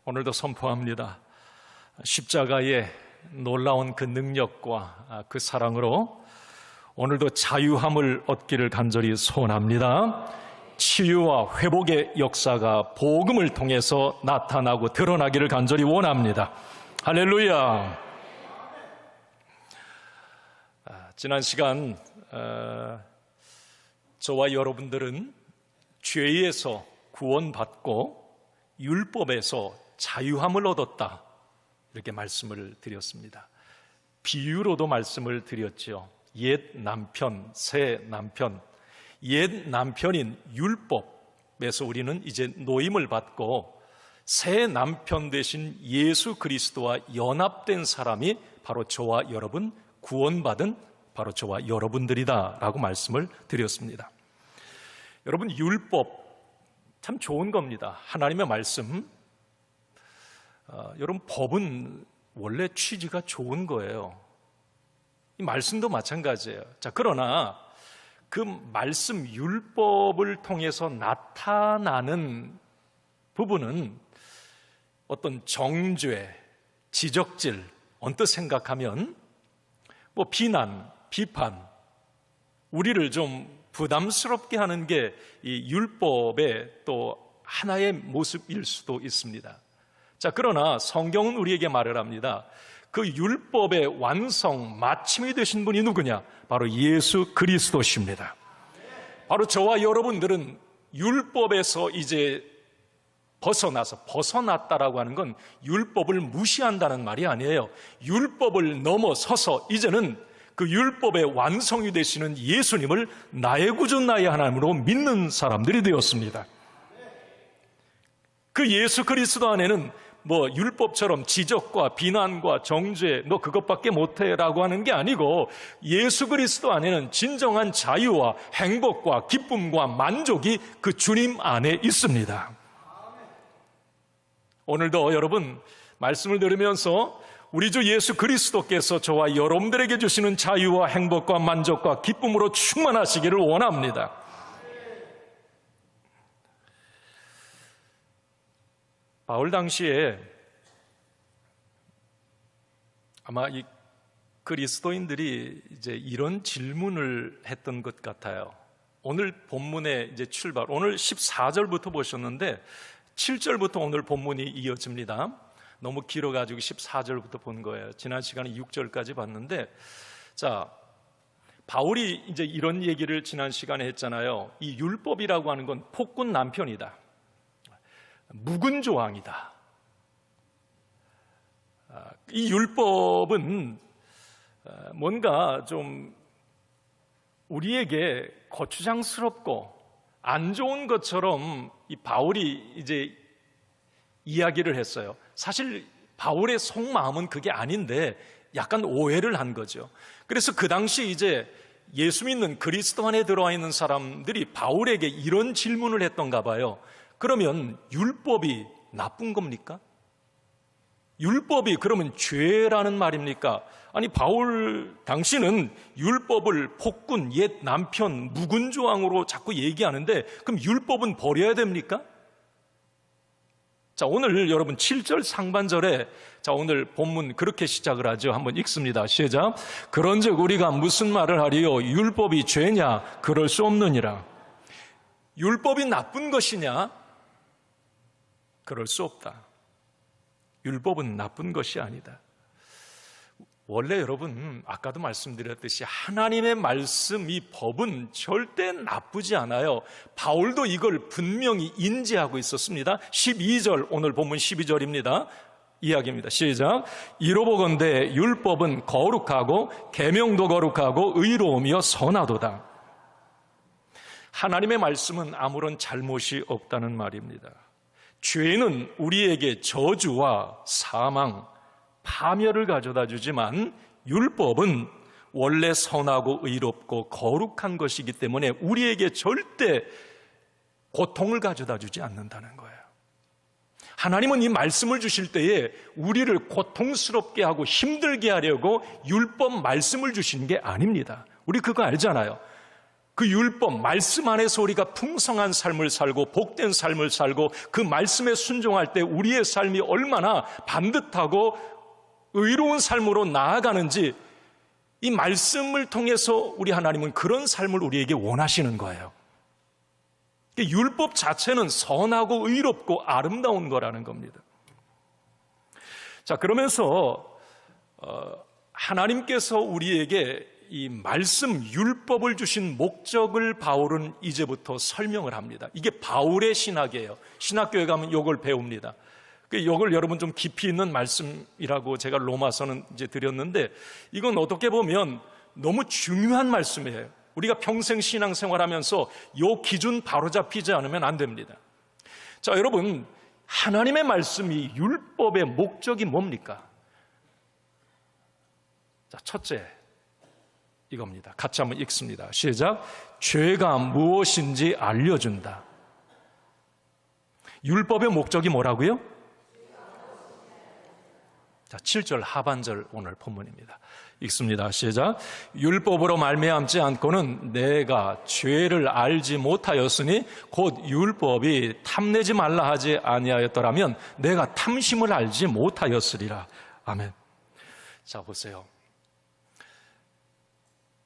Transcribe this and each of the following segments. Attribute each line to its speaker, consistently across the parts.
Speaker 1: 오늘도 선포합니다. 십자가의 놀라운 그 능력과 그 사랑으로 오늘도 자유함을 얻기를 간절히 소원합니다. 치유와 회복의 역사가 복음을 통해서 나타나고 드러나기를 간절히 원합니다. 할렐루야. 지난 시간 저와 여러분들은 죄에서 구원받고 율법에서 자유함을 얻었다, 이렇게 말씀을 드렸습니다. 비유로도 말씀을 드렸죠. 옛 남편, 새 남편. 옛 남편인 율법에서 우리는 이제 노임을 받고 새 남편 되신 예수 그리스도와 연합된 사람이 바로 저와 여러분, 구원받은 바로 저와 여러분들이다 라고 말씀을 드렸습니다. 여러분, 율법 참 좋은 겁니다. 하나님의 말씀. 여러분, 법은 원래 취지가 좋은 거예요. 이 말씀도 마찬가지예요. 자, 그러나 그 말씀 율법을 통해서 나타나는 부분은 어떤 정죄, 지적질, 언뜻 생각하면 비난, 비판, 우리를 좀 부담스럽게 하는 게 이 율법의 또 하나의 모습일 수도 있습니다. 자, 그러나 성경은 우리에게 말을 합니다. 그 율법의 완성, 마침이 되신 분이 누구냐? 바로 예수 그리스도십니다. 바로 저와 여러분들은 율법에서 이제 벗어났다라고 하는 건 율법을 무시한다는 말이 아니에요. 율법을 넘어서서 이제는 그 율법의 완성이 되시는 예수님을 나의 구주, 나의 하나님으로 믿는 사람들이 되었습니다. 그 예수 그리스도 안에는 율법처럼 지적과 비난과 정죄, 너 그것밖에 못해라고 하는 게 아니고, 예수 그리스도 안에는 진정한 자유와 행복과 기쁨과 만족이 그 주님 안에 있습니다. 오늘도 여러분 말씀을 들으면서 우리 주 예수 그리스도께서 저와 여러분들에게 주시는 자유와 행복과 만족과 기쁨으로 충만하시기를 원합니다. 바울 당시에 아마 이 그리스도인들이 이제 이런 질문을 했던 것 같아요. 오늘 본문의 이제 출발, 오늘 14절부터 보셨는데 7절부터 오늘 본문이 이어집니다. 너무 길어가지고 14절부터 본 거예요. 지난 시간에 6절까지 봤는데, 자, 바울이 이제 이런 얘기를 지난 시간에 했잖아요. 이 율법이라고 하는 건 폭군 남편이다, 묵은 조항이다. 이 율법은 뭔가 좀 우리에게 거추장스럽고 안 좋은 것처럼 이 바울이 이제 이야기를 했어요. 사실 바울의 속마음은 그게 아닌데 약간 오해를 한 거죠. 그래서 그 당시 이제 예수 믿는 그리스도 안에 들어와 있는 사람들이 바울에게 이런 질문을 했던가 봐요. 그러면 율법이 나쁜 겁니까? 율법이 그러면 죄라는 말입니까? 아니, 바울 당신은 율법을 폭군, 옛 남편, 묵은 조항으로 자꾸 얘기하는데 그럼 율법은 버려야 됩니까? 자, 오늘 여러분 7절 상반절에, 자, 오늘 본문 그렇게 시작을 하죠. 한번 읽습니다. 시작. 그런즉 우리가 무슨 말을 하리요? 율법이 죄냐? 그럴 수 없느니라. 율법이 나쁜 것이냐? 그럴 수 없다. 율법은 나쁜 것이 아니다. 원래 여러분, 아까도 말씀드렸듯이 하나님의 말씀, 이 법은 절대 나쁘지 않아요. 바울도 이걸 분명히 인지하고 있었습니다. 12절, 오늘 본문 12절입니다. 이야기입니다. 시작. 이로보건대 율법은 거룩하고 계명도 거룩하고 의로우며 선하도다. 하나님의 말씀은 아무런 잘못이 없다는 말입니다. 죄는 우리에게 저주와 사망, 파멸을 가져다 주지만 율법은 원래 선하고 의롭고 거룩한 것이기 때문에 우리에게 절대 고통을 가져다 주지 않는다는 거예요. 하나님은 이 말씀을 주실 때에 우리를 고통스럽게 하고 힘들게 하려고 율법 말씀을 주시는 게 아닙니다. 우리 그거 알잖아요. 그 율법, 말씀 안에서 우리가 풍성한 삶을 살고 복된 삶을 살고 그 말씀에 순종할 때 우리의 삶이 얼마나 반듯하고 의로운 삶으로 나아가는지 이 말씀을 통해서 우리 하나님은 그런 삶을 우리에게 원하시는 거예요. 율법 자체는 선하고 의롭고 아름다운 거라는 겁니다. 자, 그러면서 하나님께서 우리에게 이 말씀, 율법을 주신 목적을 바울은 이제부터 설명을 합니다. 이게 바울의 신학이에요. 신학교에 가면 이걸 배웁니다. 이걸 여러분 좀 깊이 있는 말씀이라고 제가 로마서는 이제 드렸는데 이건 어떻게 보면 너무 중요한 말씀이에요. 우리가 평생 신앙생활하면서 이 기준 바로잡히지 않으면 안 됩니다. 자, 여러분, 하나님의 말씀이 율법의 목적이 뭡니까? 자, 첫째 이겁니다. 같이 한번 읽습니다. 시작. 죄가 무엇인지 알려준다. 율법의 목적이 뭐라고요? 자, 7절 하반절 오늘 본문입니다. 읽습니다. 시작. 율법으로 말미암지 않고는 내가 죄를 알지 못하였으니 곧 율법이 탐내지 말라 하지 아니하였더라면 내가 탐심을 알지 못하였으리라. 아멘. 자, 보세요.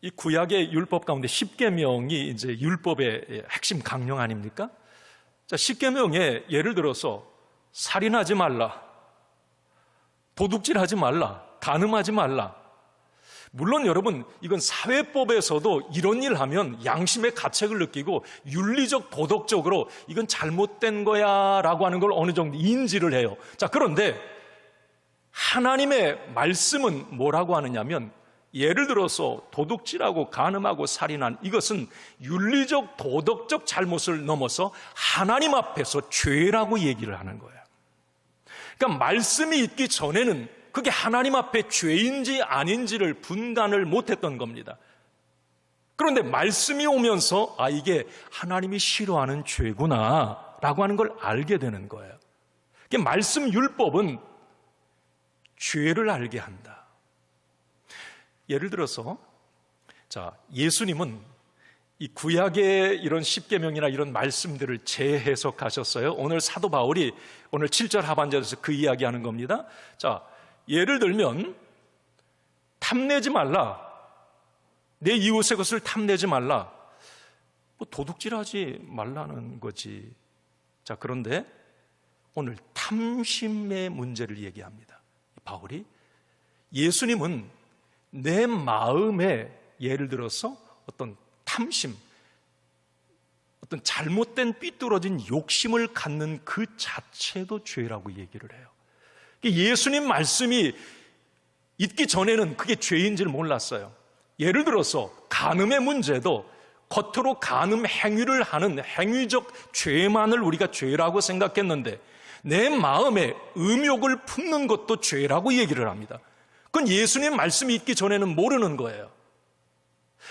Speaker 1: 이 구약의 율법 가운데 십계명이 이제 율법의 핵심 강령 아닙니까? 자, 십계명에 예를 들어서 살인하지 말라, 도둑질하지 말라, 간음하지 말라. 물론 여러분, 이건 사회법에서도 이런 일 하면 양심의 가책을 느끼고 윤리적, 도덕적으로 이건 잘못된 거야 라고 하는 걸 어느 정도 인지를 해요. 자, 그런데 하나님의 말씀은 뭐라고 하느냐면 예를 들어서 도둑질하고 간음하고 살인한 이것은 윤리적, 도덕적 잘못을 넘어서 하나님 앞에서 죄라고 얘기를 하는 거예요. 그러니까 말씀이 있기 전에는 그게 하나님 앞에 죄인지 아닌지를 분간을 못했던 겁니다. 그런데 말씀이 오면서 이게 하나님이 싫어하는 죄구나 라고 하는 걸 알게 되는 거예요. 말씀 율법은 죄를 알게 한다. 예를 들어서 자, 예수님은 이 구약의 이런 십계명이나 이런 말씀들을 재해석하셨어요. 오늘 사도 바울이 오늘 7절 하반절에서 그 이야기하는 겁니다. 자, 예를 들면 탐내지 말라, 내 이웃의 것을 탐내지 말라, 뭐 도둑질하지 말라는 거지. 자, 그런데 오늘 탐심의 문제를 얘기합니다. 바울이 예수님은 내 마음에 예를 들어서 어떤 탐심, 어떤 잘못된 삐뚤어진 욕심을 갖는 그 자체도 죄라고 얘기를 해요. 예수님 말씀이 있기 전에는 그게 죄인지를 몰랐어요. 예를 들어서 간음의 문제도 겉으로 간음 행위를 하는 행위적 죄만을 우리가 죄라고 생각했는데 내 마음에 음욕을 품는 것도 죄라고 얘기를 합니다. 그건 예수님 말씀이 있기 전에는 모르는 거예요.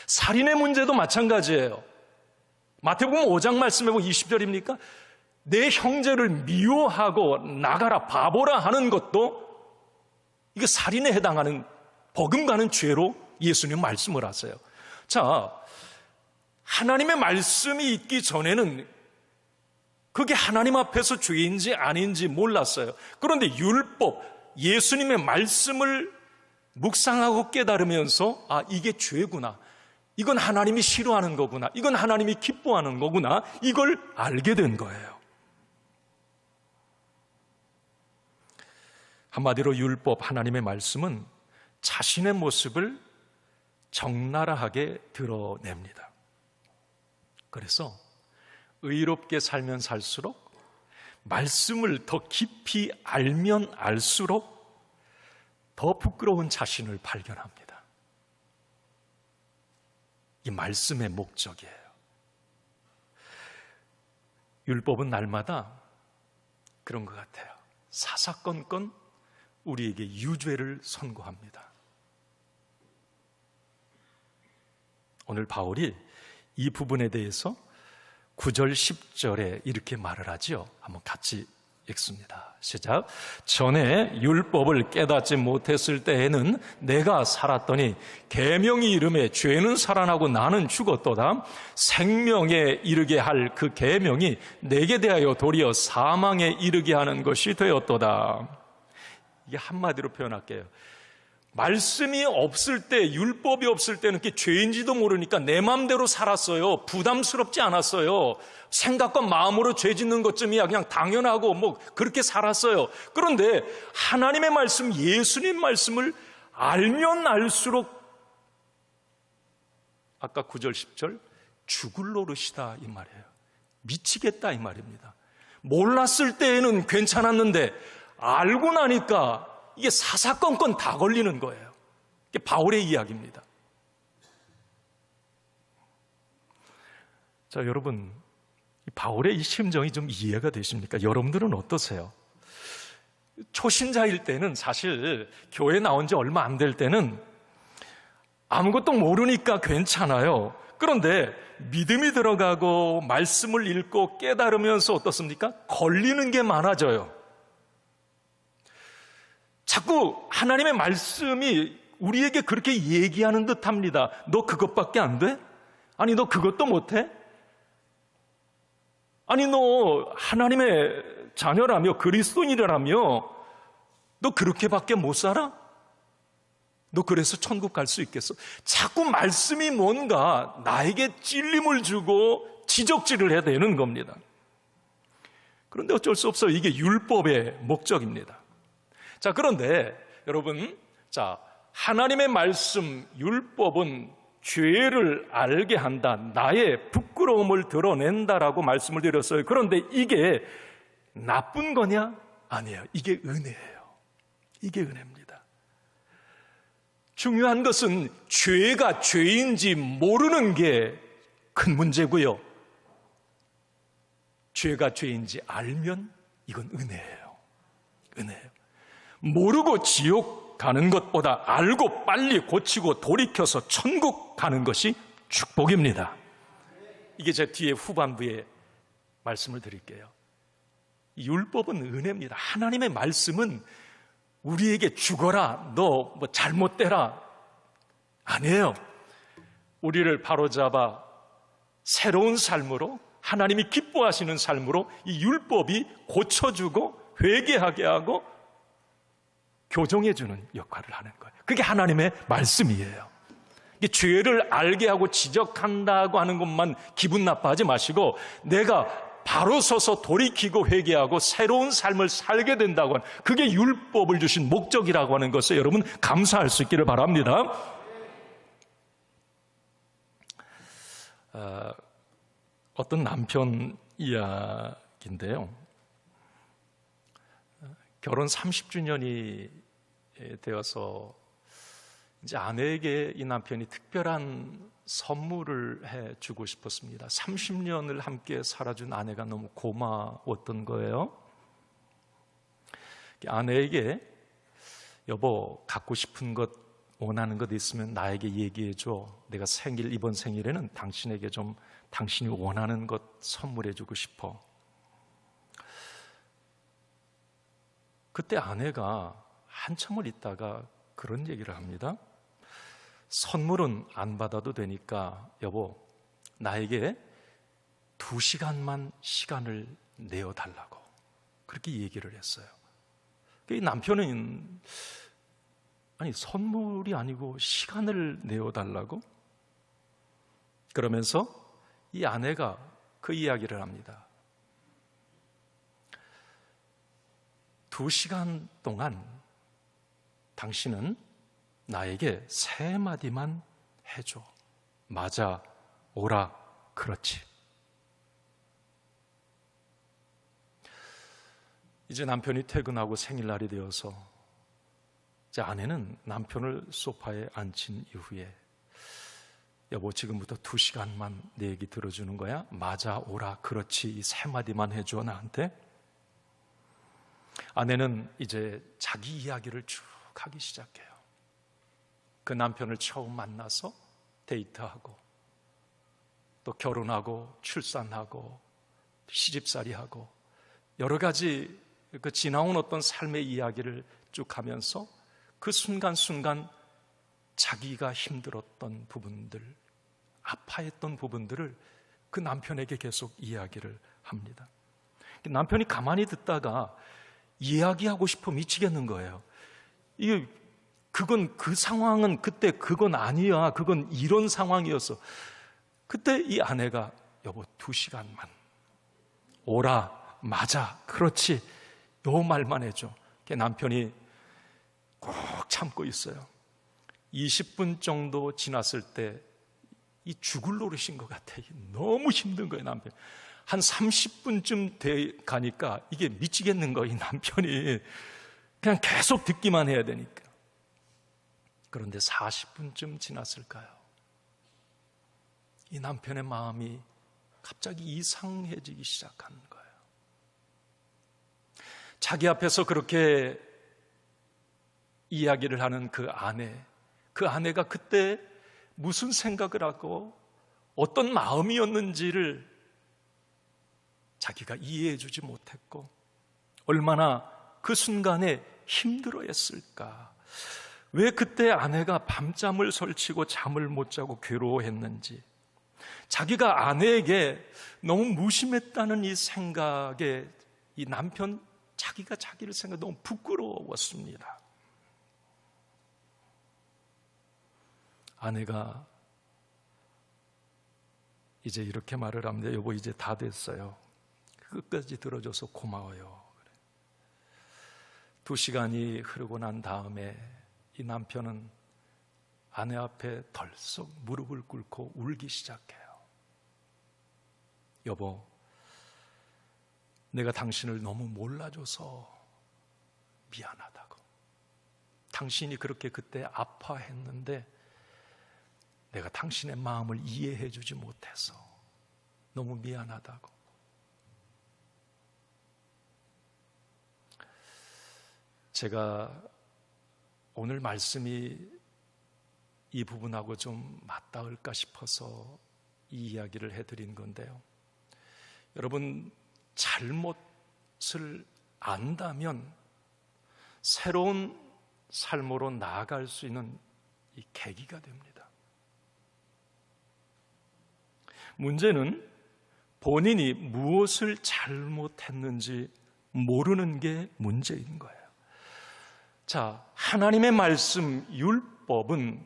Speaker 1: 살인의 문제도 마찬가지예요. 마태복음 5장 말씀해 보면 20절입니까? 내 형제를 미워하고 나가라 바보라 하는 것도 이게 살인에 해당하는 버금가는 죄로 예수님 말씀을 하세요. 자, 하나님의 말씀이 있기 전에는 그게 하나님 앞에서 죄인지 아닌지 몰랐어요. 그런데 율법, 예수님의 말씀을 묵상하고 깨달으면서 이게 죄구나, 이건 하나님이 싫어하는 거구나, 이건 하나님이 기뻐하는 거구나, 이걸 알게 된 거예요. 한마디로 율법, 하나님의 말씀은 자신의 모습을 적나라하게 드러냅니다. 그래서 의롭게 살면 살수록, 말씀을 더 깊이 알면 알수록 더 부끄러운 자신을 발견합니다. 이 말씀의 목적이에요. 율법은 날마다 그런 것 같아요. 사사건건 우리에게 유죄를 선고합니다. 오늘 바울이 이 부분에 대해서 9절 10절에 이렇게 말을 하지요. 한번 같이 읽습니다. 시작. 전에 율법을 깨닫지 못했을 때에는 내가 살았더니 계명이 이름에 죄는 살아나고 나는 죽었도다. 생명에 이르게 할 그 계명이 내게 대하여 도리어 사망에 이르게 하는 것이 되었도다. 이게 한마디로 표현할게요. 말씀이 없을 때, 율법이 없을 때는 그게 죄인지도 모르니까 내 마음대로 살았어요. 부담스럽지 않았어요. 생각과 마음으로 죄 짓는 것쯤이야 그냥 당연하고 뭐 그렇게 살았어요. 그런데 하나님의 말씀, 예수님 말씀을 알면 알수록 아까 9절 10절 죽을 노릇이다 이 말이에요. 미치겠다 이 말입니다. 몰랐을 때에는 괜찮았는데 알고 나니까 이게 사사건건 다 걸리는 거예요. 이게 바울의 이야기입니다. 자, 여러분, 바울의 이 심정이 좀 이해가 되십니까? 여러분들은 어떠세요? 초신자일 때는 사실 교회 나온 지 얼마 안 될 때는 아무것도 모르니까 괜찮아요. 그런데 믿음이 들어가고 말씀을 읽고 깨달으면서 어떻습니까? 걸리는 게 많아져요. 자꾸 하나님의 말씀이 우리에게 그렇게 얘기하는 듯 합니다. 너 그것밖에 안 돼? 아니, 너 그것도 못해? 아니, 너 하나님의 자녀라며 그리스도인이라며 너 그렇게밖에 못 살아? 너 그래서 천국 갈 수 있겠어? 자꾸 말씀이 뭔가 나에게 찔림을 주고 지적질을 해야 되는 겁니다. 그런데 어쩔 수 없어요. 이게 율법의 목적입니다. 자, 그런데 여러분, 자, 하나님의 말씀, 율법은 죄를 알게 한다, 나의 부끄러움을 드러낸다라고 말씀을 드렸어요. 그런데 이게 나쁜 거냐? 아니에요. 이게 은혜예요. 이게 은혜입니다. 중요한 것은 죄가 죄인지 모르는 게 큰 문제고요. 죄가 죄인지 알면 이건 은혜예요. 은혜예요. 모르고 지옥 가는 것보다 알고 빨리 고치고 돌이켜서 천국 가는 것이 축복입니다. 이게 제 뒤에 후반부에 말씀을 드릴게요. 율법은 은혜입니다. 하나님의 말씀은 우리에게 죽어라, 너 뭐 잘못되라 아니에요. 우리를 바로잡아 새로운 삶으로, 하나님이 기뻐하시는 삶으로 이 율법이 고쳐주고 회개하게 하고 교정해주는 역할을 하는 거예요. 그게 하나님의 말씀이에요. 이게 죄를 알게 하고 지적한다고 하는 것만 기분 나빠하지 마시고 내가 바로 서서 돌이키고 회개하고 새로운 삶을 살게 된다고 하는, 그게 율법을 주신 목적이라고 하는 것을 여러분 감사할 수 있기를 바랍니다. 어떤 남편 이야기인데요. 결혼 30주년이 되어서 이제 아내에게 이 남편이 특별한 선물을 해주고 싶었습니다. 30년을 함께 살아준 아내가 너무 고마웠던 거예요. 아내에게 여보, 갖고 싶은 것, 원하는 것 있으면 나에게 얘기해줘. 내가 이번 생일에는 당신에게 좀 당신이 원하는 것 선물해주고 싶어. 그때 아내가 한참을 있다가 그런 얘기를 합니다. 선물은 안 받아도 되니까 여보, 나에게 2시간만 시간을 내어달라고 그렇게 얘기를 했어요. 이 남편은 아니 선물이 아니고 시간을 내어달라고? 그러면서 이 아내가 그 이야기를 합니다. 2시간 동안 당신은 나에게 3마디만 해줘. 맞아, 오라, 그렇지. 이제 남편이 퇴근하고 생일날이 되어서 이제 아내는 남편을 소파에 앉힌 이후에 여보, 지금부터 2시간만 내 얘기 들어주는 거야? 맞아, 오라, 그렇지, 이 3마디만 해줘 나한테. 아내는 이제 자기 이야기를 쭉 하기 시작해요. 그 남편을 처음 만나서 데이트하고 또 결혼하고 출산하고 시집살이하고 여러 가지 그 지나온 어떤 삶의 이야기를 쭉 하면서 그 순간순간 자기가 힘들었던 부분들, 아파했던 부분들을 그 남편에게 계속 이야기를 합니다. 남편이 가만히 듣다가 이야기하고 싶어 미치겠는 거예요. 그 상황은 그때 그건 아니야. 그건 이런 상황이었어. 그때 이 아내가 여보 2시간만 오라, 맞아, 그렇지, 요 말만 해줘. 남편이 꼭 참고 있어요. 20분 정도 지났을 때 이 죽을 노릇인 것 같아. 너무 힘든 거예요, 남편. 한 30분쯤 돼 가니까 이게 미치겠는 거예요, 이 남편이. 그냥 계속 듣기만 해야 되니까. 그런데 40분쯤 지났을까요? 이 남편의 마음이 갑자기 이상해지기 시작한 거예요. 자기 앞에서 그렇게 이야기를 하는 그 아내가 그때 무슨 생각을 하고 어떤 마음이었는지를 자기가 이해해 주지 못했고 얼마나 그 순간에 힘들어했을까. 왜 그때 아내가 밤잠을 설치고 잠을 못 자고 괴로워했는지, 자기가 아내에게 너무 무심했다는 이 생각에 이 남편 자기가 자기를 생각해 너무 부끄러웠습니다. 아내가 이제 이렇게 말을 합니다. 여보 이제 다 됐어요. 끝까지 들어줘서 고마워요. 2시간이 흐르고 난 다음에 이 남편은 아내 앞에 덜썩 무릎을 꿇고 울기 시작해요. 여보, 내가 당신을 너무 몰라줘서 미안하다고. 당신이 그렇게 그때 아파했는데 내가 당신의 마음을 이해해 주지 못해서 너무 미안하다고. 제가 오늘 말씀이 이 부분하고 좀 맞닿을까 싶어서 이 이야기를 해드린 건데요. 여러분, 잘못을 안다면 새로운 삶으로 나아갈 수 있는 이 계기가 됩니다. 문제는 본인이 무엇을 잘못했는지 모르는 게 문제인 거예요. 자, 하나님의 말씀 율법은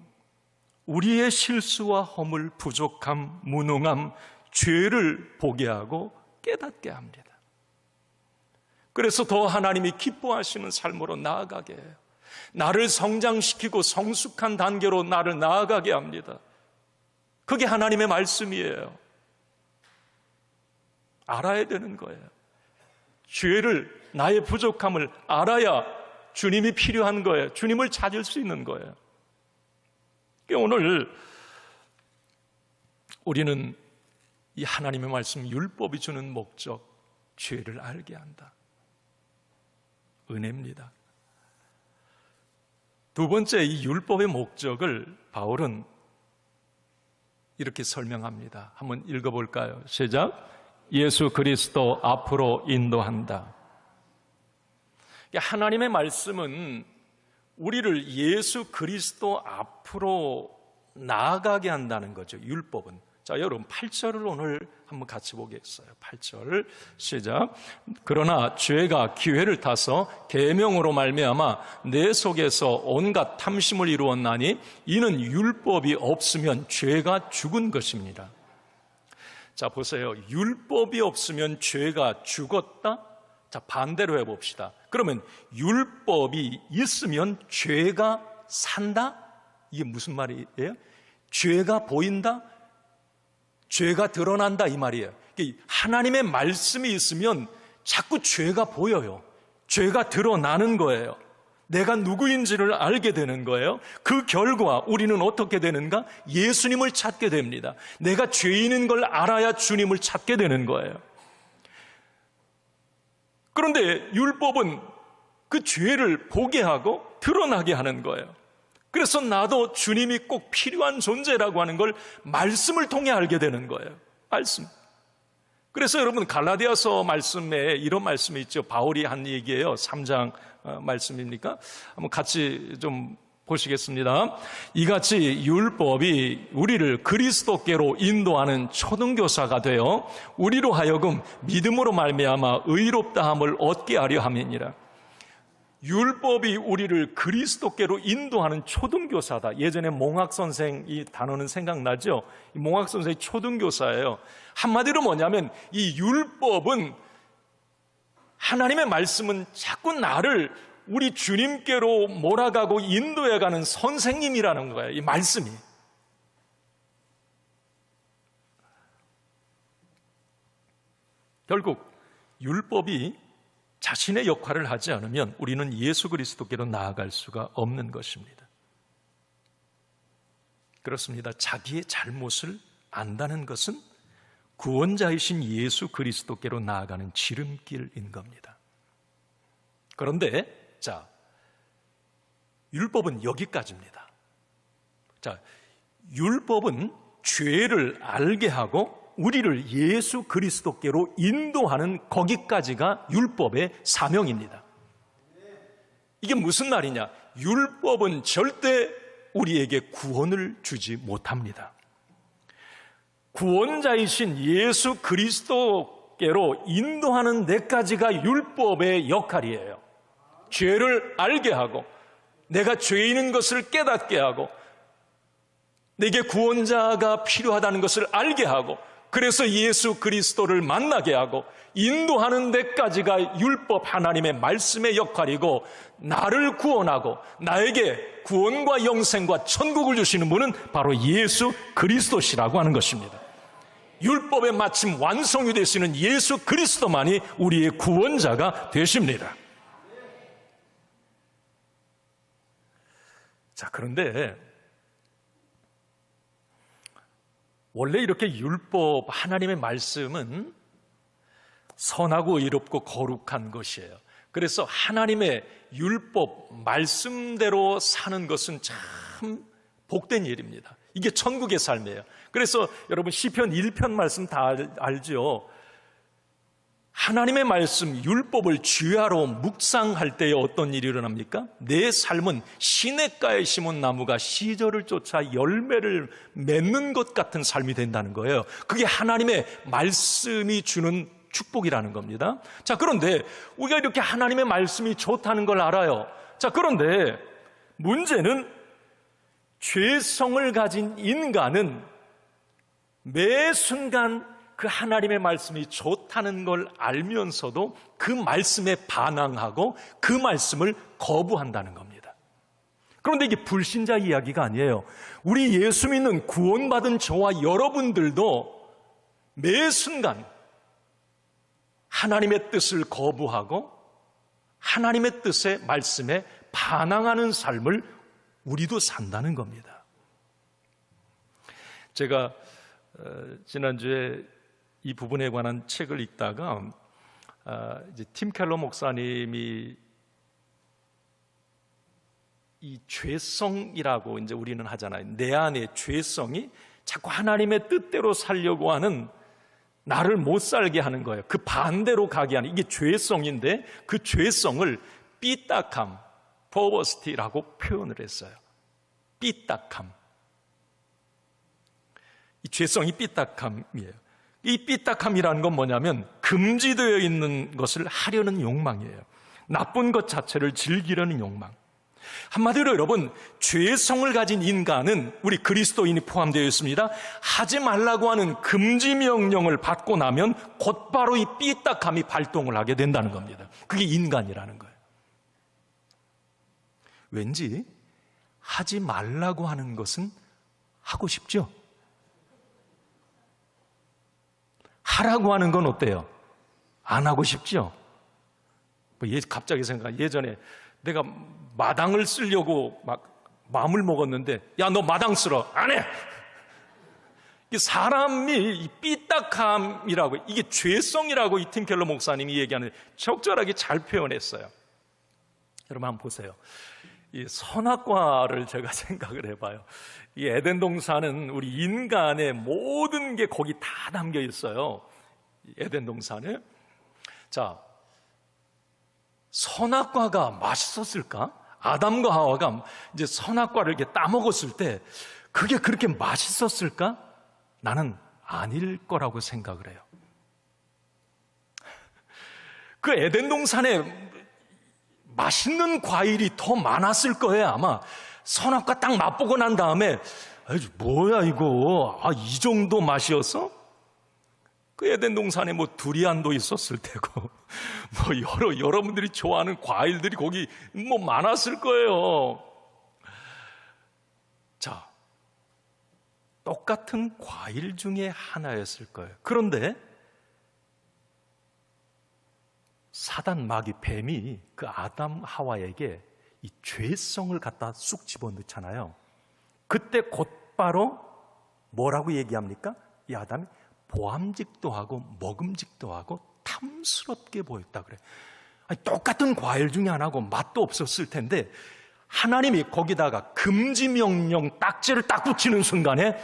Speaker 1: 우리의 실수와 허물, 부족함, 무능함, 죄를 보게 하고 깨닫게 합니다. 그래서 더 하나님이 기뻐하시는 삶으로 나아가게 해요. 나를 성장시키고 성숙한 단계로 나를 나아가게 합니다. 그게 하나님의 말씀이에요. 알아야 되는 거예요. 죄를, 나의 부족함을 알아야 주님이 필요한 거예요. 주님을 찾을 수 있는 거예요. 오늘 우리는 이 하나님의 말씀 율법이 주는 목적, 죄를 알게 한다. 은혜입니다. 두 번째, 이 율법의 목적을 바울은 이렇게 설명합니다. 한번 읽어볼까요? 시작. 예수 그리스도 앞으로 인도한다. 하나님의 말씀은 우리를 예수 그리스도 앞으로 나아가게 한다는 거죠. 율법은. 자, 여러분 8절을 오늘 한번 같이 보겠어요. 8절 시작. 그러나 죄가 기회를 타서 계명으로 말미암아 내 속에서 온갖 탐심을 이루었나니 이는 율법이 없으면 죄가 죽은 것입니다. 자, 보세요. 율법이 없으면 죄가 죽었다? 자, 반대로 해봅시다. 그러면 율법이 있으면 죄가 산다? 이게 무슨 말이에요? 죄가 보인다? 죄가 드러난다 이 말이에요. 하나님의 말씀이 있으면 자꾸 죄가 보여요. 죄가 드러나는 거예요. 내가 누구인지를 알게 되는 거예요. 그 결과 우리는 어떻게 되는가? 예수님을 찾게 됩니다. 내가 죄인인 걸 알아야 주님을 찾게 되는 거예요. 그런데 율법은 그 죄를 보게 하고 드러나게 하는 거예요. 그래서 나도 주님이 꼭 필요한 존재라고 하는 걸 말씀을 통해 알게 되는 거예요. 말씀. 그래서 여러분 갈라디아서 말씀에 이런 말씀이 있죠. 바울이 한 얘기예요. 3장 말씀입니까? 한번 같이 좀 보시겠습니다. 이같이 율법이 우리를 그리스도께로 인도하는 초등교사가 되어 우리로 하여금 믿음으로 말미암아 의롭다함을 얻게 하려 함이니라. 율법이 우리를 그리스도께로 인도하는 초등교사다. 예전에 몽학 선생 이 단어는 생각나죠? 이 몽학 선생이 초등교사예요. 한마디로 뭐냐면 이 율법은, 하나님의 말씀은 자꾸 나를 우리 주님께로 몰아가고 인도해가는 선생님이라는 거예요. 이 말씀이. 결국 율법이 자신의 역할을 하지 않으면 우리는 예수 그리스도께로 나아갈 수가 없는 것입니다. 그렇습니다. 자기의 잘못을 안다는 것은 구원자이신 예수 그리스도께로 나아가는 지름길인 겁니다. 그런데 율법은 여기까지입니다. 율법은 죄를 알게 하고 우리를 예수 그리스도께로 인도하는 거기까지가 율법의 사명입니다. 이게 무슨 말이냐? 율법은 절대 우리에게 구원을 주지 못합니다. 구원자이신 예수 그리스도께로 인도하는 데까지가 율법의 역할이에요. 죄를 알게 하고 내가 죄인인 것을 깨닫게 하고 내게 구원자가 필요하다는 것을 알게 하고 그래서 예수 그리스도를 만나게 하고 인도하는 데까지가 율법 하나님의 말씀의 역할이고, 나를 구원하고 나에게 구원과 영생과 천국을 주시는 분은 바로 예수 그리스도시라고 하는 것입니다. 율법의 마침 완성이 되시는 예수 그리스도만이 우리의 구원자가 되십니다. 그런데 원래 이렇게 율법, 하나님의 말씀은 선하고 의롭고 거룩한 것이에요. 그래서 하나님의 율법, 말씀대로 사는 것은 참 복된 일입니다. 이게 천국의 삶이에요. 그래서 여러분 시편 1편 말씀 다 알죠? 하나님의 말씀, 율법을 주야로 묵상할 때에 어떤 일이 일어납니까? 내 삶은 시냇가에 심은 나무가 시절을 쫓아 열매를 맺는 것 같은 삶이 된다는 거예요. 그게 하나님의 말씀이 주는 축복이라는 겁니다. 그런데 우리가 이렇게 하나님의 말씀이 좋다는 걸 알아요. 그런데 문제는 죄성을 가진 인간은 매 순간 그 하나님의 말씀이 좋다는 걸 알면서도 그 말씀에 반항하고 그 말씀을 거부한다는 겁니다. 그런데 이게 불신자 이야기가 아니에요. 우리 예수 믿는 구원받은 저와 여러분들도 매 순간 하나님의 뜻을 거부하고 하나님의 뜻의 말씀에 반항하는 삶을 우리도 산다는 겁니다. 제가 지난주에 이 부분에 관한 책을 읽다가 이제 팀 켈러 목사님이 이 죄성이라고 이제 우리는 하잖아요. 내 안의 죄성이 자꾸 하나님의 뜻대로 살려고 하는, 나를 못 살게 하는 거예요. 그 반대로 가게 하는, 이게 죄성인데 그 죄성을 삐딱함, perversity라고 표현을 했어요. 삐딱함. 이 죄성이 삐딱함이에요. 이 삐딱함이라는 건 뭐냐면 금지되어 있는 것을 하려는 욕망이에요. 나쁜 것 자체를 즐기려는 욕망. 한마디로 여러분, 죄성을 가진 인간은, 우리 그리스도인이 포함되어 있습니다, 하지 말라고 하는 금지 명령을 받고 나면 곧바로 이 삐딱함이 발동을 하게 된다는 겁니다. 그게 인간이라는 거예요. 왠지 하지 말라고 하는 것은 하고 싶죠? 하라고 하는 건 어때요? 안 하고 싶죠? 갑자기 생각, 예전에 내가 마당을 쓰려고 막 마음을 먹었는데, 야, 너 마당 쓸어. 안 해! 사람이 삐딱함이라고, 이게 죄성이라고 이 팀 켈러 목사님이 얘기하는 적절하게 잘 표현했어요. 여러분 한번 보세요. 이 선악과를 제가 생각을 해봐요. 이 에덴 동산은 우리 인간의 모든 게 거기 다 담겨 있어요. 에덴 동산에. 자, 선악과가 맛있었을까? 아담과 하와가 이제 선악과를 이렇게 따먹었을 때 그게 그렇게 맛있었을까? 나는 아닐 거라고 생각을 해요. 그 에덴 동산에 맛있는 과일이 더 많았을 거예요, 아마. 선악과 딱 맛보고 난 다음에, 뭐야, 이거. 이 정도 맛이었어? 그 에덴 동산에 뭐 두리안도 있었을 테고, 뭐 여러분들이 좋아하는 과일들이 거기 뭐 많았을 거예요. 자, 똑같은 과일 중에 하나였을 거예요. 그런데 사단 마귀 뱀이 그 아담 하와에게 이 죄성을 갖다 쑥 집어넣잖아요. 그때 곧바로 뭐라고 얘기합니까? 이 아담이 보암직도 하고 먹음직도 하고 탐스럽게 보였다 그래. 아니, 똑같은 과일 중에 하나고 맛도 없었을 텐데 하나님이 거기다가 금지 명령 딱지를 딱 붙이는 순간에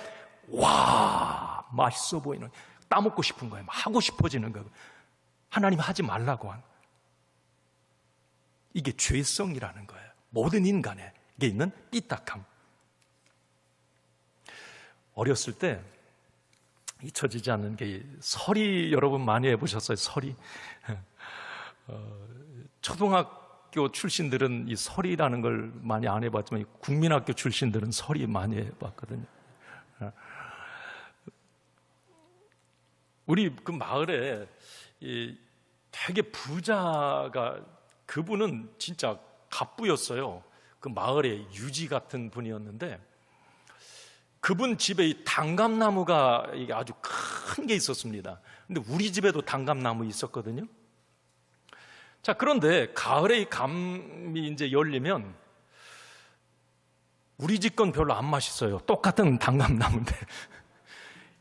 Speaker 1: 와, 맛있어 보이는, 따먹고 싶은 거예요. 하고 싶어지는 거예요. 하나님 하지 말라고 한. 이게 죄성이라는 거예요. 모든 인간에게 있는 삐딱함. 어렸을 때 잊혀지지 않는 게 서리, 여러분 많이 해보셨어요? 서리. 초등학교 출신들은 이 서리라는 걸 많이 안 해봤지만 국민학교 출신들은 서리 많이 해봤거든요. 우리 그 마을에 되게 부자가, 그분은 진짜 갑부였어요. 그 마을의 유지 같은 분이었는데 그분 집에 이 단감나무가 이게 아주 큰 게 있었습니다. 근데 우리 집에도 단감나무 있었거든요. 자, 그런데 가을에 이 감이 이제 열리면 우리 집 건 별로 안 맛있어요. 똑같은 단감나무인데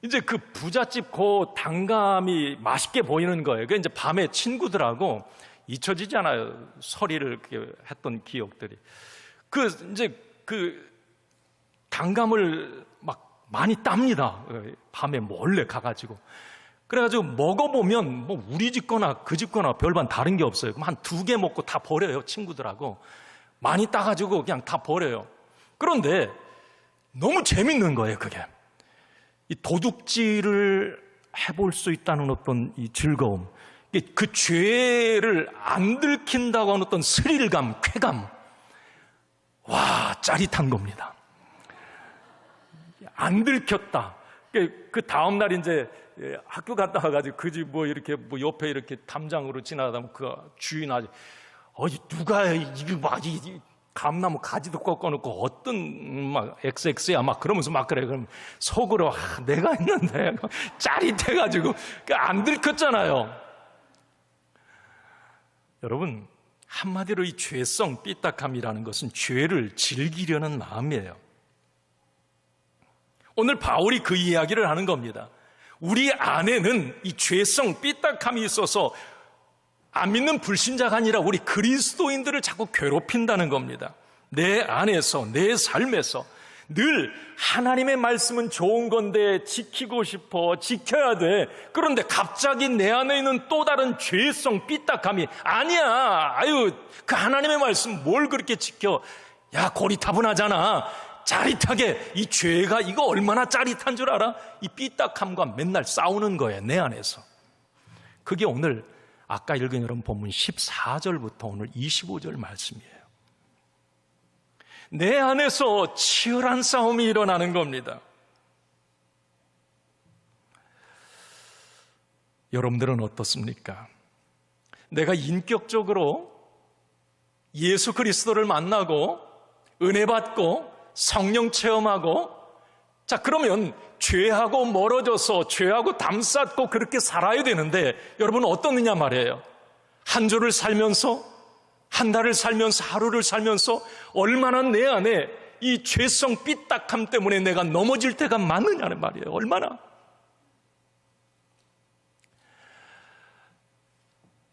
Speaker 1: 이제 그 부잣집 그 단감이 맛있게 보이는 거예요. 그 이제 밤에 친구들하고 잊혀지잖아요. 서리를 했던 기억들이. 이제 그 단감을 막 많이 땁니다. 밤에 몰래 가가지고. 그래가지고 먹어보면 뭐 우리 집 거나 그 집 거나 별반 다른 게 없어요. 그럼 한 2개 먹고 다 버려요. 친구들하고. 많이 따가지고 그냥 다 버려요. 그런데 너무 재밌는 거예요, 그게. 이 도둑질을 해볼 수 있다는 어떤 이 즐거움, 그 죄를 안 들킨다고 하는 어떤 스릴감, 쾌감, 와, 짜릿한 겁니다. 안 들켰다. 그 다음날 이제 학교 갔다 와가지고 그 집 뭐 이렇게 뭐 옆에 이렇게 담장으로 지나가다 그 주인 아주 누가 이거 막 감나무 가지도 꺾어놓고 어떤 막 XX야 막 그러면서 막 그래. 그럼 속으로 내가 했는데 짜릿해가지고 안 들켰잖아요. 여러분, 한마디로 이 죄성, 삐딱함이라는 것은 죄를 즐기려는 마음이에요. 오늘 바울이 그 이야기를 하는 겁니다. 우리 안에는 이 죄성, 삐딱함이 있어서 안 믿는 불신자가 아니라 우리 그리스도인들을 자꾸 괴롭힌다는 겁니다. 내 안에서, 내 삶에서 늘 하나님의 말씀은 좋은 건데 지키고 싶어, 지켜야 돼. 그런데 갑자기 내 안에 있는 또 다른 죄성, 삐딱함이 아니야. 그 하나님의 말씀 뭘 그렇게 지켜. 야, 고리타분하잖아. 짜릿하게, 이 죄가 이거 얼마나 짜릿한 줄 알아? 이 삐딱함과 맨날 싸우는 거예요, 내 안에서. 그게 오늘 아까 읽은 여러분 본문 14절부터 오늘 25절 말씀이에요. 내 안에서 치열한 싸움이 일어나는 겁니다. 여러분들은 어떻습니까? 내가 인격적으로 예수 그리스도를 만나고 은혜 받고 성령 체험하고, 자, 그러면 죄하고 멀어져서 죄하고 담쌓고 그렇게 살아야 되는데 여러분은 어떻느냐 말이에요. 한 주를 살면서, 한 달을 살면서, 하루를 살면서 얼마나 내 안에 이 죄성 삐딱함 때문에 내가 넘어질 때가 많느냐는 말이에요. 얼마나.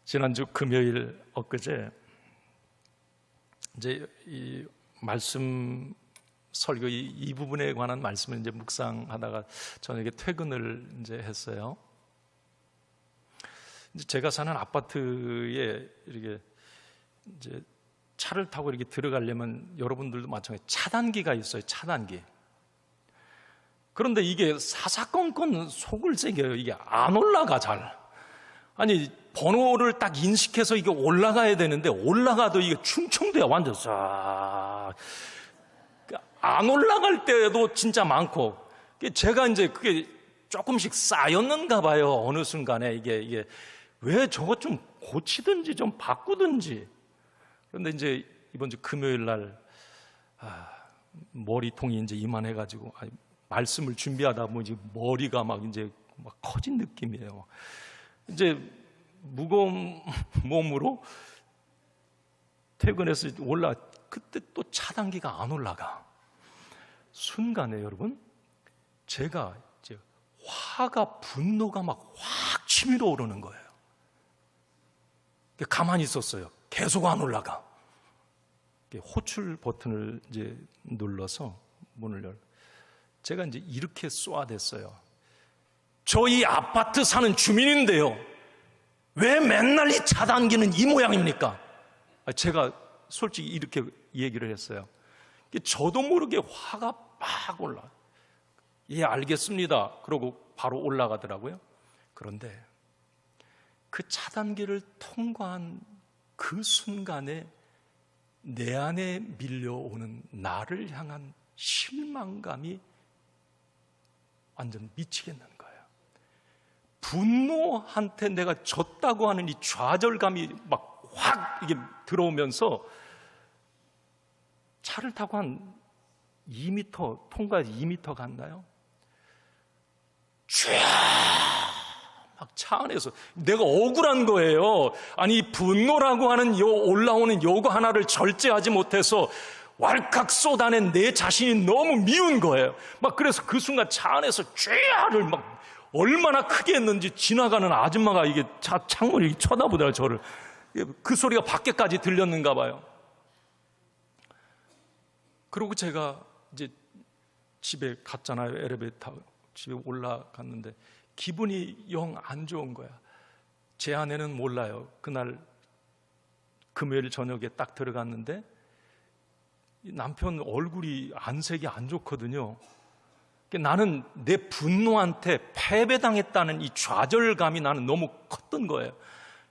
Speaker 1: 지난주 금요일 엊그제 이제 이 말씀 설교 이 부분에 관한 말씀을 이제 묵상하다가 저녁에 퇴근을 이제 했어요. 제가 사는 아파트에 이렇게 이제 차를 타고 이렇게 들어가려면 여러분들도 마찬가지 차단기가 있어요. 차단기. 그런데 이게 사사건건 속을 새겨요. 이게 안 올라가 잘. 아니 번호를 딱 인식해서 이게 올라가야 되는데 올라가도 이게 충청도야 완전 싹. 안 올라갈 때도 진짜 많고 제가 이제 그게 조금씩 쌓였는가 봐요. 어느 순간에 이게 왜 저것 좀 고치든지 좀 바꾸든지. 그런데 이제 이번 주 금요일 날 머리통이 이제 이만해가지고 말씀을 준비하다 보니 이제 머리가 막 커진 느낌이에요. 이제 무거운 몸으로 퇴근해서 그때 또 차단기가 안 올라가. 순간에 여러분 제가 이제 분노가 막 확 치밀어 오르는 거예요. 가만히 있었어요. 계속 안 올라가. 호출 버튼을 이제 눌러서 문을 제가 이제 이렇게 쏘아댔어요. 저희 아파트 사는 주민인데요. 왜 맨날 이 차단기는 이 모양입니까? 제가 솔직히 이렇게 얘기를 했어요. 저도 모르게 화가 막 올라. 예, 알겠습니다. 그러고 바로 올라가더라고요. 그런데 그 차단기를 통과한 그 순간에 내 안에 밀려오는 나를 향한 실망감이 완전 미치겠는 거예요. 분노한테 내가 졌다고 하는 이 좌절감이 막 확 이게 들어오면서 차를 타고 한 2m, 통과해서 2m 갔나요? 막 차 안에서 내가 억울한 거예요. 아니 분노라고 하는 올라오는 요거 하나를 절제하지 못해서 왈칵 쏟아낸 내 자신이 너무 미운 거예요. 막 그래서 그 순간 차 안에서 쥐야를 막 얼마나 크게 했는지 지나가는 아줌마가 이게 차 창문을 쳐다보더라고요. 저를. 그 소리가 밖에까지 들렸는가 봐요. 그리고 제가 이제 집에 갔잖아요. 엘리베이터 타고 집에 올라갔는데 기분이 영 안 좋은 거야. 제 아내는 몰라요. 그날 금요일 저녁에 딱 들어갔는데 남편 얼굴이 안색이 안 좋거든요. 나는 내 분노한테 패배당했다는 이 좌절감이 나는 너무 컸던 거예요.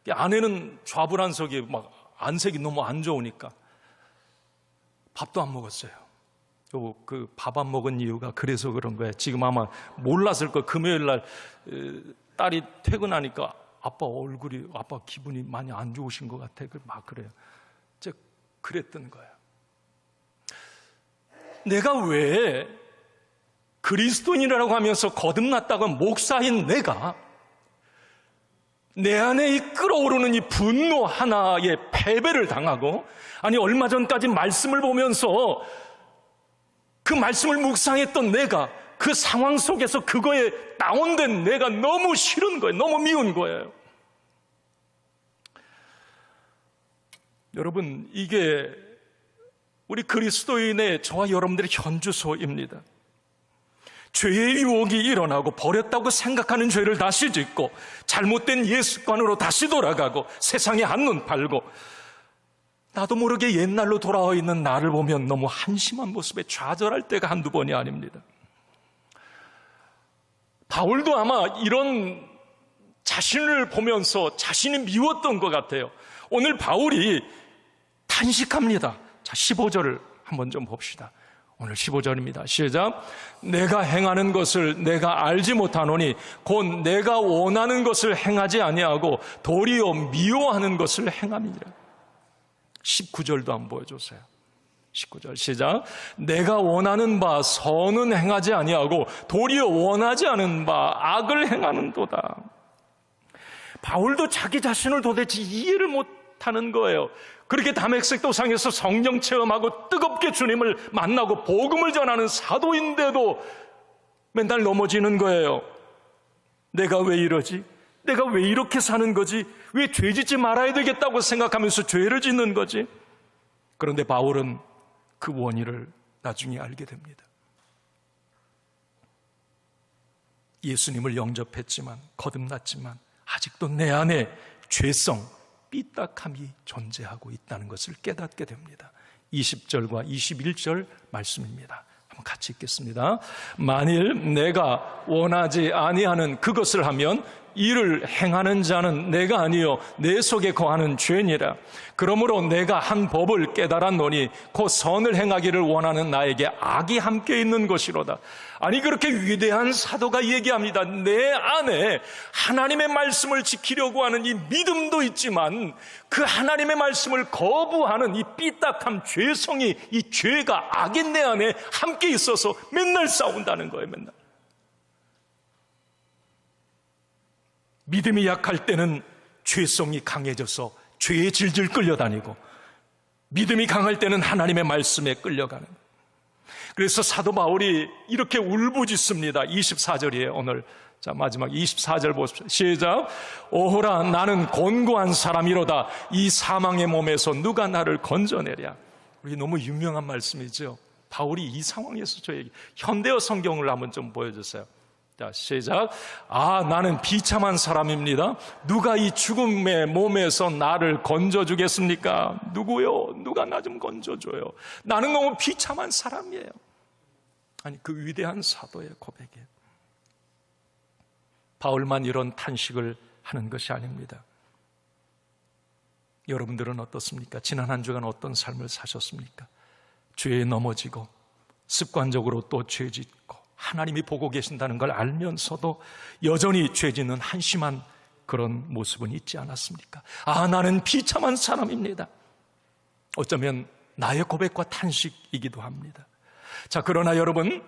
Speaker 1: 아내는 좌불안석에 막 안색이 너무 안 좋으니까 밥도 안 먹었어요. 그 밥 안 먹은 이유가 그래서 그런 거예요. 지금 아마 몰랐을 거예요. 금요일 날 딸이 퇴근하니까 아빠 기분이 많이 안 좋으신 것 같아. 막 그래요. 제가 그랬던 거예요. 내가 왜 그리스도인이라고 하면서 거듭났다고 목사인 내가 내 안에 이 끓어오르는 이 분노 하나에 패배를 당하고, 아니 얼마 전까지 말씀을 보면서 그 말씀을 묵상했던 내가 그 상황 속에서 그거에 다운된 내가 너무 싫은 거예요. 너무 미운 거예요. 여러분, 이게 우리 그리스도인의 저와 여러분들의 현주소입니다. 죄의 유혹이 일어나고 버렸다고 생각하는 죄를 다시 짓고 잘못된 옛 습관으로 다시 돌아가고 세상에 한눈 팔고 나도 모르게 옛날로 돌아와 있는 나를 보면 너무 한심한 모습에 좌절할 때가 한두 번이 아닙니다. 바울도 아마 이런 자신을 보면서 자신이 미웠던 것 같아요. 오늘 바울이 탄식합니다. 자, 15절을 한번 좀 봅시다. 오늘 15절입니다. 시작. 내가 행하는 것을 내가 알지 못하노니 곧 내가 원하는 것을 행하지 아니하고 도리어 미워하는 것을 행함이니라. 19절도 한번 보여주세요. 19절 시작. 내가 원하는 바 선은 행하지 아니하고 도리어 원하지 않은 바 악을 행하는도다. 바울도 자기 자신을 도대체 이해를 못하는 거예요. 그렇게 다메섹 도상에서 성령 체험하고 뜨겁게 주님을 만나고 복음을 전하는 사도인데도 맨날 넘어지는 거예요. 내가 왜 이러지? 내가 왜 이렇게 사는 거지? 왜 죄 짓지 말아야 되겠다고 생각하면서 죄를 짓는 거지? 그런데 바울은 그 원인을 나중에 알게 됩니다. 예수님을 영접했지만 거듭났지만 아직도 내 안에 죄성, 삐딱함이 존재하고 있다는 것을 깨닫게 됩니다. 20절과 21절 말씀입니다. 한번 같이 읽겠습니다. 만일 내가 원하지 아니하는 그것을 하면 이를 행하는 자는 내가 아니요 내 속에 거하는 죄니라. 그러므로 내가 한 법을 깨달았노니 곧 선을 행하기를 원하는 나에게 악이 함께 있는 것이로다. 아니, 그렇게 위대한 사도가 얘기합니다. 내 안에 하나님의 말씀을 지키려고 하는 이 믿음도 있지만 그 하나님의 말씀을 거부하는 이 삐딱함, 죄성이, 이 죄가, 악이 내 안에 함께 있어서 맨날 싸운다는 거예요. 맨날. 믿음이 약할 때는 죄성이 강해져서 죄에 질질 끌려다니고, 믿음이 강할 때는 하나님의 말씀에 끌려가는. 그래서 사도 바울이 이렇게 울부짖습니다. 24절이에요 오늘. 자, 마지막 24절 보십시오. 시작. 오호라, 나는 곤고한 사람이로다. 이 사망의 몸에서 누가 나를 건져내랴. 우리 너무 유명한 말씀이죠. 바울이 이 상황에서 저에게, 현대어 성경을 한번 좀 보여주세요. 자, 시작. 나는 비참한 사람입니다. 누가 이 죽음의 몸에서 나를 건져주겠습니까? 누구요? 누가 나 좀 건져줘요. 나는 너무 비참한 사람이에요. 아니, 그 위대한 사도의 고백이에요. 바울만 이런 탄식을 하는 것이 아닙니다. 여러분들은 어떻습니까? 지난 한 주간 어떤 삶을 사셨습니까? 죄에 넘어지고 습관적으로 또 죄 짓고 하나님이 보고 계신다는 걸 알면서도 여전히 죄 짓는 한심한 그런 모습은 있지 않았습니까? 나는 비참한 사람입니다. 어쩌면 나의 고백과 탄식이기도 합니다. 자, 그러나 여러분,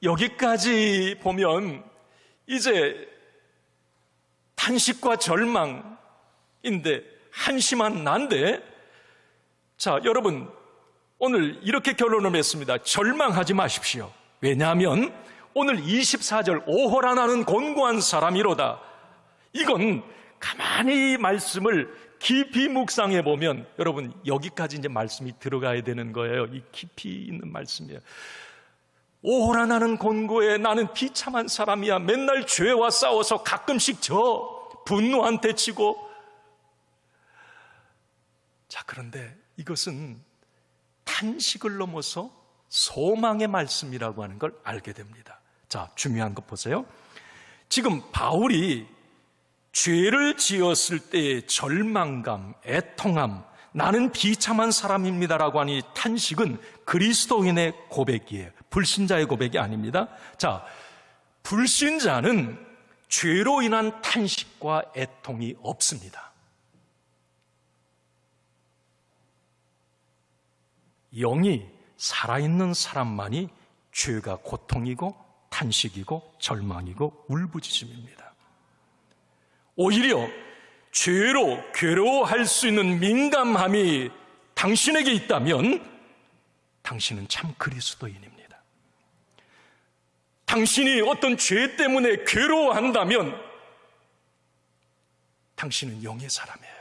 Speaker 1: 여기까지 보면 이제 탄식과 절망인데, 한심한 난데, 자, 여러분, 오늘 이렇게 결론을 냈습니다. 절망하지 마십시오. 왜냐하면 오늘 24절, 오호라 나는 곤고한 사람이로다. 이건 가만히 말씀을 깊이 묵상해 보면, 여러분, 여기까지 이제 말씀이 들어가야 되는 거예요. 이 깊이 있는 말씀이에요. 오호라 나는 곤고해. 나는 비참한 사람이야. 맨날 죄와 싸워서 가끔씩 분노한테 치고. 자, 그런데 이것은 탄식을 넘어서 소망의 말씀이라고 하는 걸 알게 됩니다. 자, 중요한 것 보세요. 지금 바울이 죄를 지었을 때의 절망감, 애통함, 나는 비참한 사람입니다라고 하니 탄식은 그리스도인의 고백이에요. 불신자의 고백이 아닙니다. 자, 불신자는 죄로 인한 탄식과 애통이 없습니다. 영이 살아있는 사람만이 죄가 고통이고 탄식이고 절망이고 울부짖음입니다. 오히려 죄로 괴로워할 수 있는 민감함이 당신에게 있다면 당신은 참 그리스도인입니다. 당신이 어떤 죄 때문에 괴로워한다면 당신은 영의 사람이에요.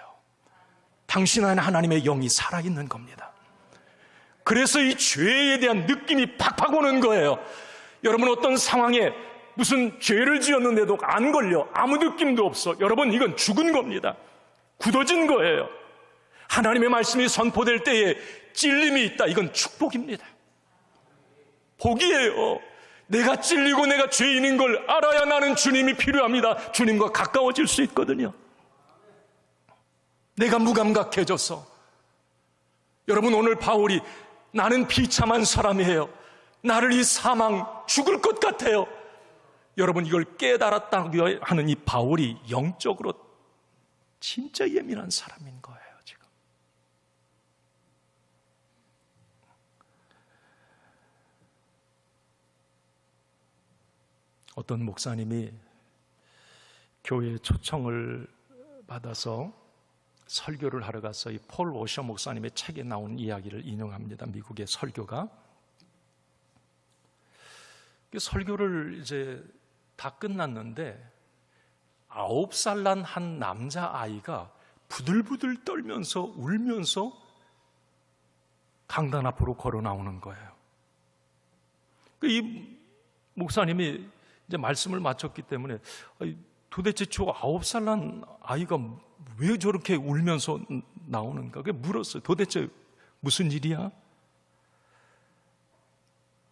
Speaker 1: 당신 안에 하나님의 영이 살아있는 겁니다. 그래서 이 죄에 대한 느낌이 팍팍 오는 거예요. 여러분, 어떤 상황에 무슨 죄를 지었는데도 안 걸려, 아무 느낌도 없어. 여러분, 이건 죽은 겁니다. 굳어진 거예요. 하나님의 말씀이 선포될 때에 찔림이 있다. 이건 축복입니다. 복이에요. 내가 찔리고 내가 죄인인 걸 알아야 나는 주님이 필요합니다. 주님과 가까워질 수 있거든요. 내가 무감각해져서. 여러분, 오늘 바울이 나는 비참한 사람이에요. 나를 이 사망, 죽을 것 같아요. 여러분, 이걸 깨달았다고 하는 이 바울이 영적으로 진짜 예민한 사람인 거예요, 지금. 어떤 목사님이 교회에 초청을 받아서 설교를 하러 가서 이 폴 워셔 목사님의 책에 나온 이야기를 인용합니다. 미국의 설교가. 설교를 이제 다 끝났는데 9살 난 한 남자아이가 부들부들 떨면서 울면서 강단 앞으로 걸어 나오는 거예요. 이 목사님이 이제 말씀을 마쳤기 때문에 도대체 저 9살 난 아이가 왜 저렇게 울면서 나오는가? 그게 물었어요. 도대체 무슨 일이야?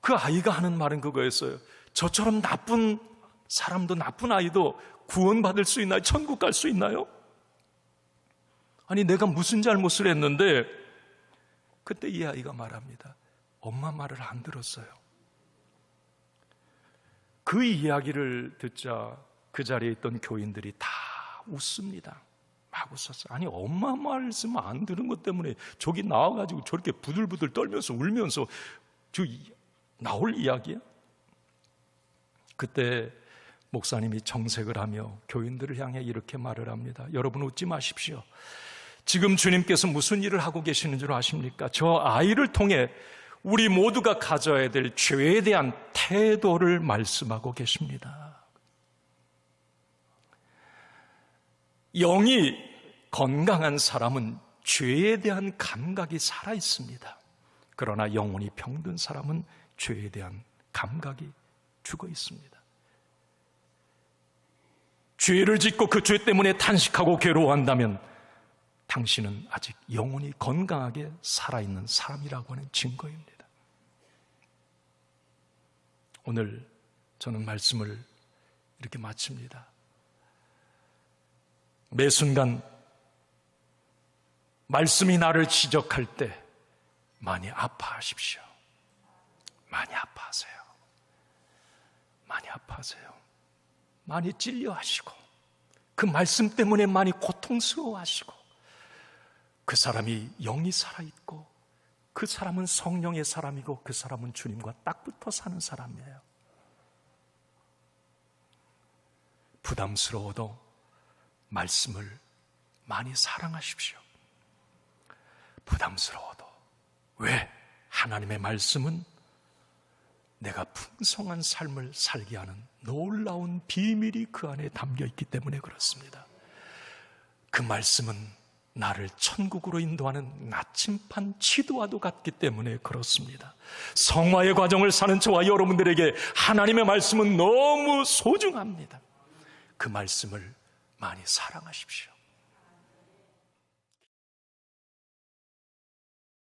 Speaker 1: 그 아이가 하는 말은 그거였어요. 저처럼 나쁜 사람도, 나쁜 아이도 구원받을 수 있나요? 천국 갈 수 있나요? 아니, 내가 무슨 잘못을 했는데? 그때 이 아이가 말합니다. 엄마 말을 안 들었어요. 그 이야기를 듣자 그 자리에 있던 교인들이 다 웃습니다. 막 웃었어요. 아니, 엄마 말씀 안 들은 것 때문에 저기 나와가지고 저렇게 부들부들 떨면서 울면서 나올 이야기야? 그때 목사님이 정색을 하며 교인들을 향해 이렇게 말을 합니다. 여러분, 웃지 마십시오. 지금 주님께서 무슨 일을 하고 계시는 줄 아십니까? 저 아이를 통해 우리 모두가 가져야 될 죄에 대한 태도를 말씀하고 계십니다. 영이 건강한 사람은 죄에 대한 감각이 살아 있습니다. 그러나 영혼이 병든 사람은 죄에 대한 감각이 죽어 있습니다. 죄를 짓고 그 죄 때문에 탄식하고 괴로워한다면 당신은 아직 영혼이 건강하게 살아있는 사람이라고 하는 증거입니다. 오늘 저는 말씀을 이렇게 마칩니다. 매 순간 말씀이 나를 지적할 때 많이 아파하십시오. 많이 아파하세요. 많이 아파하세요. 많이 찔려하시고 그 말씀 때문에 많이 고통스러워하시고 그 사람이 영이 살아있고 그 사람은 성령의 사람이고 그 사람은 주님과 딱 붙어 사는 사람이에요. 부담스러워도 말씀을 많이 사랑하십시오. 부담스러워도. 왜? 하나님의 말씀은 내가 풍성한 삶을 살게 하는 놀라운 비밀이 그 안에 담겨 있기 때문에 그렇습니다. 그 말씀은 나를 천국으로 인도하는 나침반 지도와도 같기 때문에 그렇습니다. 성화의 과정을 사는 저와 여러분들에게 하나님의 말씀은 너무 소중합니다. 그 말씀을 많이 사랑하십시오.